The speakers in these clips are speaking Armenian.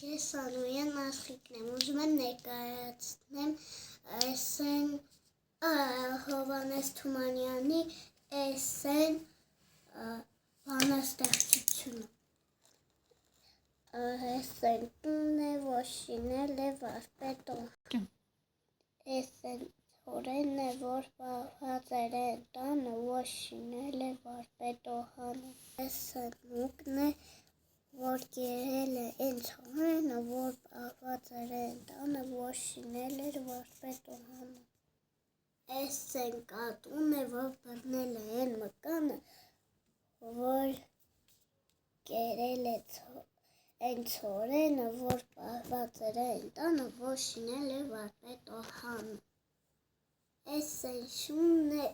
Ես Անույան Աշխիկն եմ, ուզում եմ ներկայացնեմ Էսեն Հովհաննես Թումանյանի Էսեն բանաստեղծությունը։ Էսեն տունն է, որ շինել է վարպետը։ Էսեն հորենն է, որ պահված էր տանը, որ շինել է վարպետը։ Էսեն մուկն է, որ կերել է ինձ հորենը, որ պահված էր տանը, որ շինել էր վարպետը։ Էսեն կատուն է, որ բռնել է են մկանը, որ կերել է ինձ հորենը, որ պահված էր տանը, որ շինել է վարպետը։ Էսեն շունն է,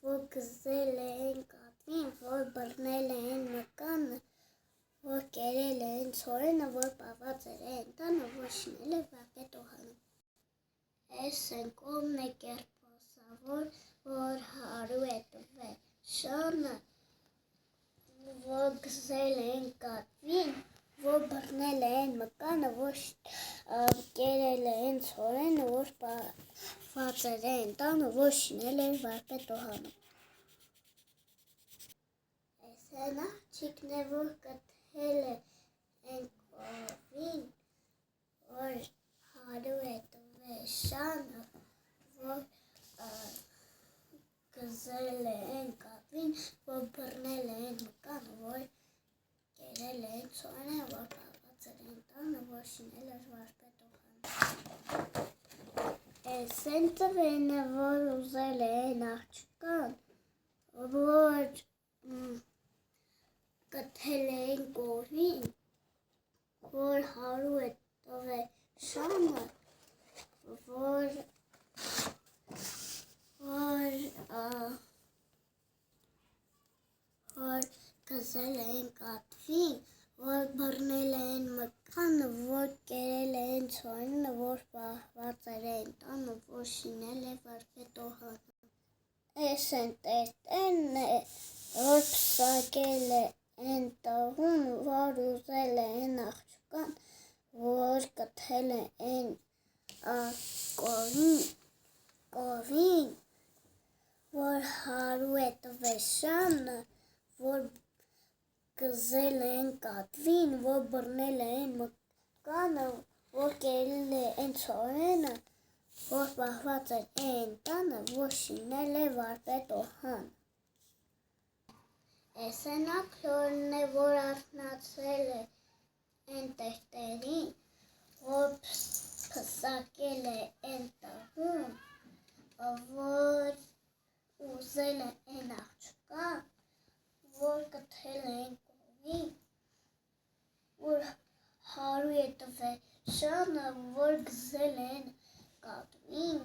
որ գզել է են կատվին, որ բռնել է են մկանը, որ կերել է ինձ հորենը, որ պահված էր տանը, որ շինել է վարպետը։ Էսեն կողմն է կերպասավոր, որ հարու է տվել շանը, որ գզել է են կատվին, որ բռնել է են մկանը, որ կերել է ինձ հորենը, որ պահված էր տանը, որ շինել է վարպետը։ Էսեն աղջիկն է, որ կթել է են կովին, որ հարու է տվել շանը, որ գզել է են կատվին, որ բռնել է են մկանը, որ կերել է ինձ հորենը, որ պահված էր տանը, որ շինել էր վարպետը։ Էսեն ծվերն է, որ ուզել է են աղջկան, որ կթել է են կովին, որ հարու է տվել շանը, որ գզել է են կատվին, որ բռնել է են մկանը, որ կերել է ինձ հորենը, որ պահված էր տանը, որ շինել է վարպետը։ Էսեն տերտերն է, որ փսակել է են տղուն, որ ուզել է են աղջկան, որ կթել է են կովին, որ հարու է տվել շանը, որ գզել է են կատվին, որ բռնել է են մկանը, որ կերել է ինձ հորենը, որ պահված էր տանը, որ շինել է վարպետը։ Էսեն աքլորն է, որ արթնացրել է են տերտերին, որ փսակել է են տղուն, որ ուզել է են աղջկան, որ կթել է են կովին, որ հարու է տվել շանը, որ գզել է են կատվին,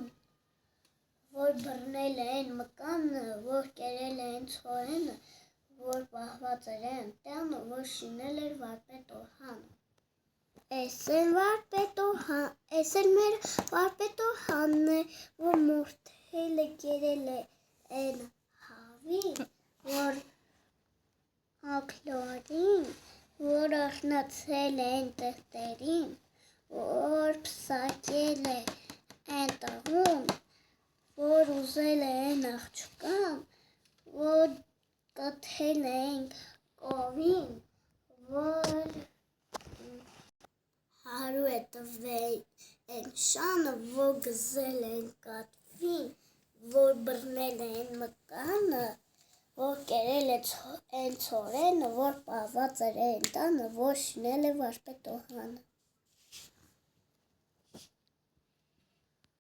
որ բռնել է են մկանը, որ կերել է ինձ հորենը, որ պահված էր տանը, որ շինել էր վարպետը։ Էսեն մեր վարպետը հանն է, որ մորթել է կերել է են հավին, որ աքլորին, որ արթնացրել է են տերտերին, որ փսակել է են տղուն, որ ուզել է են աղջկան, որ կթել է են կովին, որ հարու է տվել են շանը, որ գզել է են կատվին, որ բռնել է են մկանը, որ կերել է են հորենը, որ պահված էր տանը, որ շինել է վարպետը։